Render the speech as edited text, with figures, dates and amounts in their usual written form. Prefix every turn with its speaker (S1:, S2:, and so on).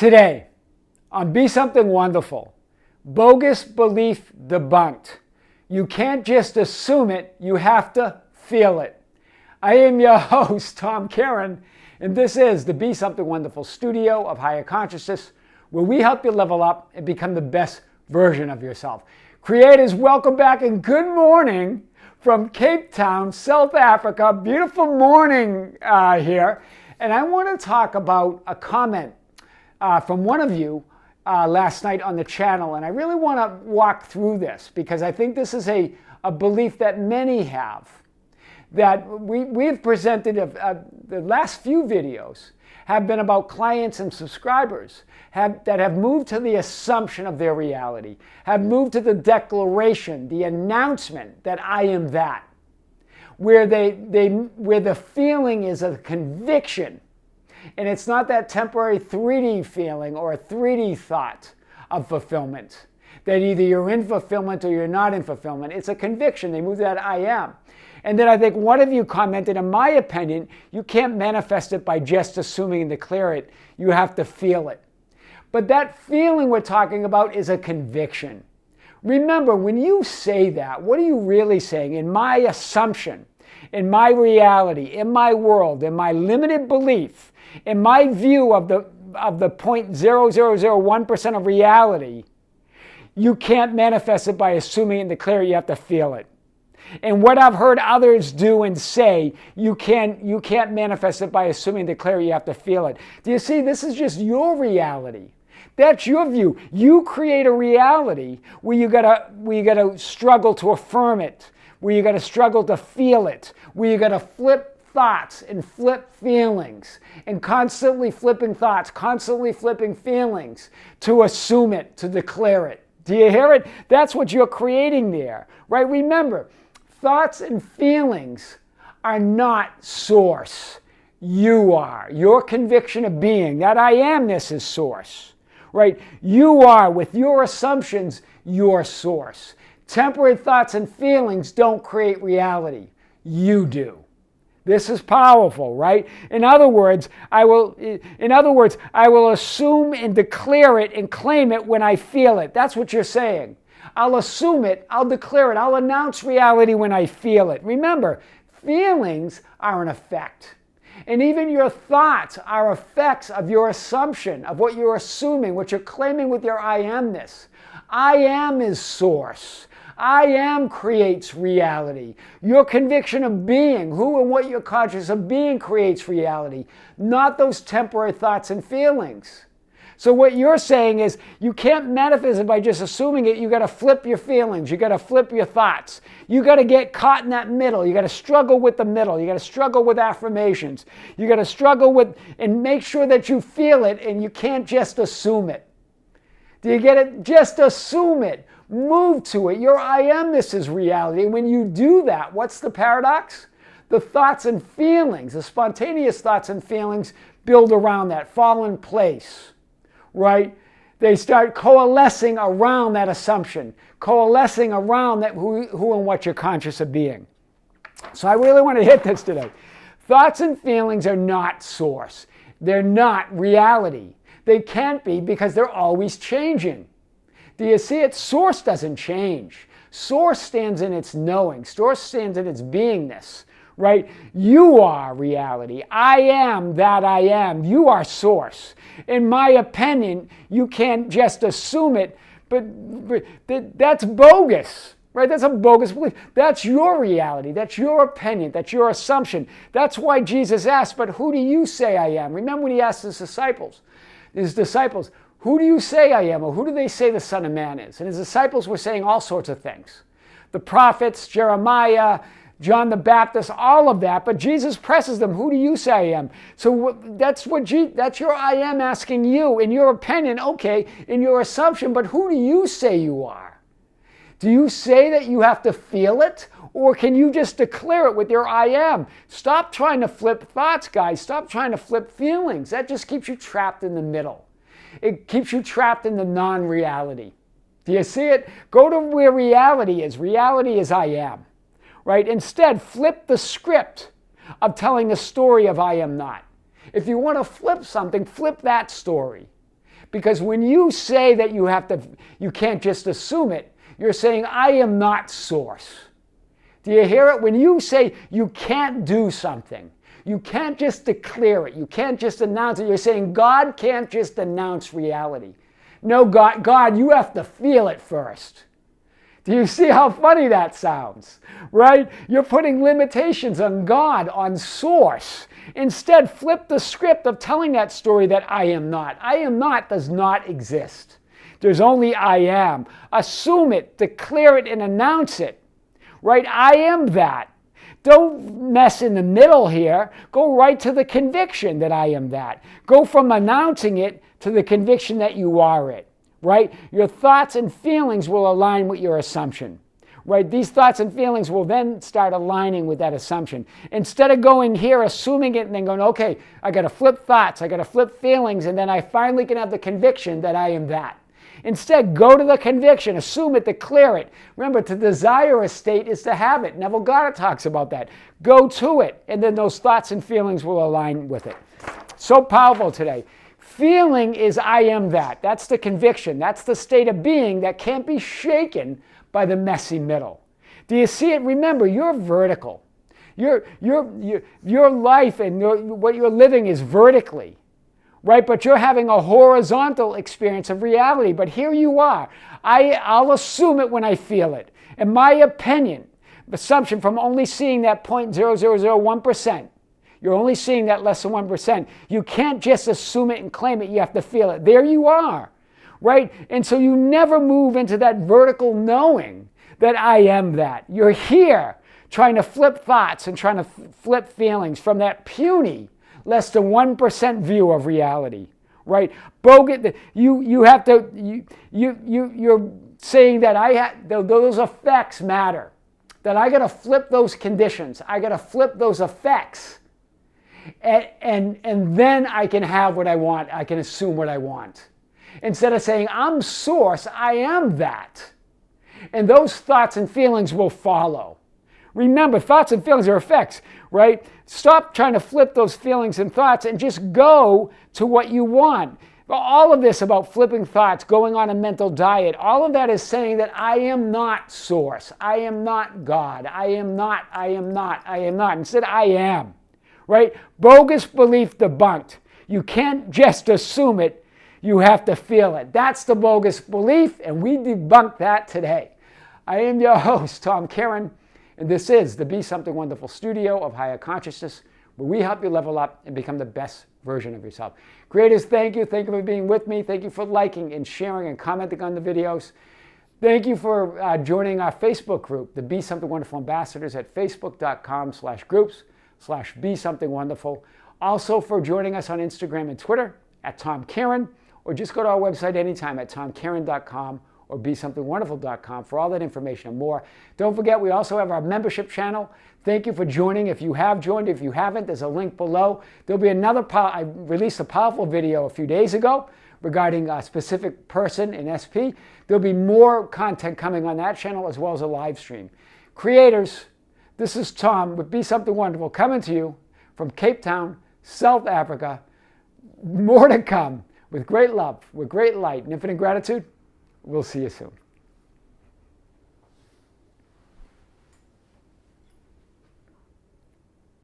S1: Today, on Be Something Wonderful, bogus belief debunked. You can't just assume it, you have to feel it. I am your host, Tom Kearin, and this is the Be Something Wonderful studio of higher consciousness, where we help you level up and become the best version of yourself. Creators, welcome back and good morning from Cape Town, South Africa. Beautiful morning here. And I want to talk about a comment from one of you last night on the channel. And I really want to walk through this because I think this is a belief that many have. That we've presented, the last few videos have been about clients and subscribers that have moved to the assumption of their reality, have moved to the declaration, the announcement that I am that, where the feeling is a conviction. And it's not that temporary 3D feeling or a 3D thought of fulfillment, that either you're in fulfillment or you're not in fulfillment. It's a conviction. They move to that I am. And then I think one of you commented, in my opinion, you can't manifest it by just assuming and declare it. You have to feel it. But that feeling we're talking about is a conviction. Remember, when you say that, what are you really saying? In my assumption, in my reality, in my world, in my limited belief, in my view of the 0.0001% of reality, you can't manifest it by assuming and declare it. You have to feel it. And what I've heard others do and say, you can't manifest it by assuming and declare it. You have to feel it. Do you see? This is just your reality. That's your view. You create a reality where you gotta struggle to affirm it, where you gotta struggle to feel it, where you gotta flip thoughts and flip feelings, and constantly flipping thoughts, constantly flipping feelings to assume it, to declare it. Do you hear it? That's what you're creating there, right? Remember, thoughts and feelings are not source. You are. Your conviction of being, that I amness is source, right? You are, with your assumptions, your source. Temporary thoughts and feelings don't create reality. You do. This is powerful, right? In other words, I will assume and declare it and claim it when I feel it. That's what you're saying. I'll assume it, I'll declare it, I'll announce reality when I feel it. Remember, feelings are an effect. And even your thoughts are effects of your assumption, of what you're assuming, what you're claiming with your I amness. I am is source. I am creates reality. Your conviction of being, who and what you're conscious of being, creates reality, not those temporary thoughts and feelings. So what you're saying is you can't manifest it by just assuming it. You got to flip your feelings. You got to flip your thoughts. You got to get caught in that middle. You got to struggle with the middle. You got to struggle with affirmations. You got to struggle with and make sure that you feel it, and you can't just assume it. Do you get it? Just assume it. Move to it. Your I amness is reality. And when you do that, what's the paradox? The thoughts and feelings, the spontaneous thoughts and feelings build around that, fall in place, right? They start coalescing around that assumption, coalescing around that who and what you're conscious of being. So I really want to hit this today. Thoughts and feelings are not source. They're not reality. They can't be because they're always changing. Do you see it? Source doesn't change. Source stands in its knowing. Source stands in its beingness, right? You are reality. I am that I am. You are source. In my opinion, you can't just assume it, but that's bogus, right? That's a bogus belief. That's your reality. That's your opinion. That's your assumption. That's why Jesus asked, but who do you say I am? Remember when he asked his disciples, who do you say I am? Or who do they say the Son of Man is? And his disciples were saying all sorts of things. The prophets, Jeremiah, John the Baptist, all of that. But Jesus presses them, who do you say I am? So that's your I am asking you. In your opinion, okay, in your assumption, but who do you say you are? Do you say that you have to feel it? Or can you just declare it with your I am? Stop trying to flip thoughts, guys. Stop trying to flip feelings. That just keeps you trapped in the middle. It keeps you trapped in the non-reality. Do you see it? Go to where reality is. Reality is I am, right? Instead, flip the script of telling the story of I am not. If you want to flip something, flip that story. Because when you say that you can't just assume it, you're saying, I am not source. Do you hear it? When you say you can't do something, you can't just declare it, you can't just announce it, you're saying God can't just announce reality. No, God, you have to feel it first. Do you see how funny that sounds? Right? You're putting limitations on God, on source. Instead, flip the script of telling that story that I am not. I am not does not exist. There's only I am. Assume it, declare it, and announce it. Right? I am that. Don't mess in the middle here. Go right to the conviction that I am that. Go from announcing it to the conviction that you are it. Right? Your thoughts and feelings will align with your assumption. Right? These thoughts and feelings will then start aligning with that assumption. Instead of going here, assuming it, and then going, okay, I got to flip thoughts, I got to flip feelings, and then I finally can have the conviction that I am that. Instead, go to the conviction, assume it, declare it. Remember, to desire a state is to have it. Neville Goddard talks about that. Go to it, and then those thoughts and feelings will align with it. So powerful today. Feeling is I am that. That's the conviction. That's the state of being that can't be shaken by the messy middle. Do you see it? Remember, you're vertical. Your life and what you're living is vertically. Right? But you're having a horizontal experience of reality. But here you are. I'll assume it when I feel it. In my opinion, assumption from only seeing that 0.0001%, you're only seeing that less than 1%. You can't just assume it and claim it. You have to feel it. There you are. Right? And so you never move into that vertical knowing that I am that. You're here trying to flip thoughts and trying to flip feelings from that puny, less than 1% view of reality, right? Bogus. You're saying that those effects matter. That I got to flip those conditions. I got to flip those effects, and then I can have what I want. I can assume what I want. Instead of saying I'm source, I am that, and those thoughts and feelings will follow. Remember, thoughts and feelings are effects, right? Stop trying to flip those feelings and thoughts and just go to what you want. All of this about flipping thoughts, going on a mental diet, all of that is saying that I am not source. I am not God. I am not. Instead, I am, right? Bogus belief debunked. You can't just assume it. You have to feel it. That's the bogus belief, and we debunk that today. I am your host, Tom Kearin. And this is the Be Something Wonderful studio of higher consciousness, where we help you level up and become the best version of yourself. Creators, thank you. Thank you for being with me. Thank you for liking and sharing and commenting on the videos. Thank you for joining our Facebook group, the Be Something Wonderful Ambassadors, at facebook.com/groups/Be Something Wonderful. Also for joining us on Instagram and Twitter at Tom Kearin, or just go to our website anytime at tomkearin.com. or BeSomethingWonderful.com for all that information and more. Don't forget, we also have our membership channel. Thank you for joining. If you have joined, if you haven't, there's a link below. There'll be another, I released a powerful video a few days ago regarding a specific person in SP. There'll be more content coming on that channel as well as a live stream. Creators, this is Tom with Be Something Wonderful coming to you from Cape Town, South Africa. More to come with great love, with great light and infinite gratitude. We'll see you soon.